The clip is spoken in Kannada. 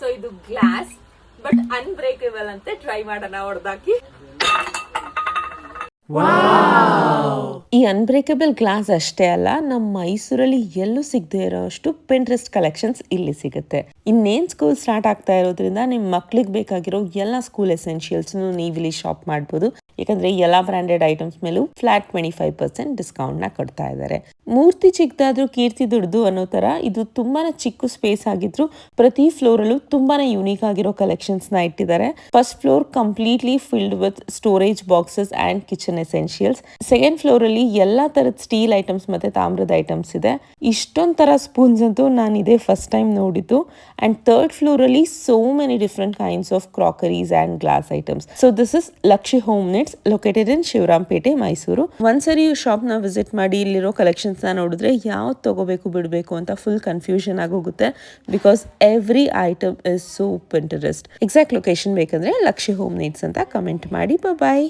ಸೊ ಇದು ಗ್ಲಾಸ್ ಬಟ್ ಅನ್ಬ್ರೇಕಬಲ್ ಅಂತೆ, ಟ್ರೈ ಮಾಡೋಣ ಹೊಡೆದಾಕಿ. ಈ ಅನ್ಬ್ರೇಕಬಲ್ ಗ್ಲಾಸ್ ಅಷ್ಟೇ ಅಲ್ಲ, ನಮ್ಮ ಮೈಸೂರಲ್ಲಿ ಎಲ್ಲೂ ಸಿಗದೆ ಇರೋಷ್ಟು ಪಿಂಟ್ರೆಸ್ಟ್ ಕಲೆಕ್ಷನ್ಸ್ ಇಲ್ಲಿ ಸಿಗುತ್ತೆ. ಇನ್ನೇನ್ ಸ್ಕೂಲ್ ಸ್ಟಾರ್ಟ್ ಆಗ್ತಾ ಇರೋದ್ರಿಂದ ನಿಮ್ ಮಕ್ಳಿಗೆ ಬೇಕಾಗಿರೋ ಎಲ್ಲ ಸ್ಕೂಲ್ ಎಸೆನ್ಷಿಯಲ್ಸ್ ನೀವಿಲ್ಲಿ ಶಾಪ್ ಮಾಡ್ಬೋದು. ಯಾಕಂದ್ರೆ ಎಲ್ಲಾ ಬ್ರಾಂಡೆಡ್ ಐಟಮ್ಸ್ ಮೇಲೂ ಫ್ಲಾಟ್ 25% ಡಿಸ್ಕೌಂಟ್ ನ ಕೊಡ್ತಾ ಇದ್ದಾರೆ. ಮೂರ್ತಿ ಚಿಕ್ಕದಾದ್ರೂ ಕೀರ್ತಿ ದುಡ್ದು ಅನ್ನೋ ತರ ಇದು ತುಂಬಾನೇ ಚಿಕ್ಕ ಸ್ಪೇಸ್ ಆಗಿದ್ರು ಪ್ರತಿ ಫ್ಲೋರ್ ಅಲ್ಲೂ ತುಂಬಾನೇ ಯೂನಿಕ್ ಆಗಿರೋ ಕಲೆಕ್ಷನ್ಸ್ ನ ಇಟ್ಟಿದ್ದಾರೆ. First floor completely filled with storage boxes and kitchen essentials. Second floor ಅಲ್ಲಿ ಎಲ್ಲಾ ತರದ ಸ್ಟೀಲ್ ಐಟಮ್ಸ್ ಮತ್ತೆ ತಾಮ್ರದ ಐಟಮ್ಸ್ ಇದೆ. ಇಷ್ಟೊಂದ್ ತರ ಸ್ಪೂನ್ಸ್ ಅಂತೂ ನಾನು ಇದೇ ಫಸ್ಟ್ ಟೈಮ್ ನೋಡಿದ್ದು. ಅಂಡ್ ಥರ್ಡ್ ಫ್ಲೋರ್ ಅಲ್ಲಿ so many different kinds of crockeries and glass items. So this is Lakshmi home needs located in Shivarampete, Mysuru. ಒಂದ್ಸರಿ ಈ ಶಾಪ್ ನ ವಿಸಿಟ್ ಮಾಡಿ ಇಲ್ಲಿರೋ ಕಲೆಕ್ಷನ್ಸ್ ನ ನೋಡಿದ್ರೆ ಯಾವ್ದು ತಗೋಬೇಕು ಬಿಡಬೇಕು ಅಂತ ಫುಲ್ ಕನ್ಫ್ಯೂಷನ್ ಆಗೋಗುತ್ತೆ. Because every item is so Pinterest. Exact location ಬೇಕಂದ್ರೆ ಲಕ್ಷಿ ಹೋಮ್ ನೀಡ್ಸ್ ಅಂತ ಕಮೆಂಟ್ ಮಾಡಿ. ಬಾಯ್.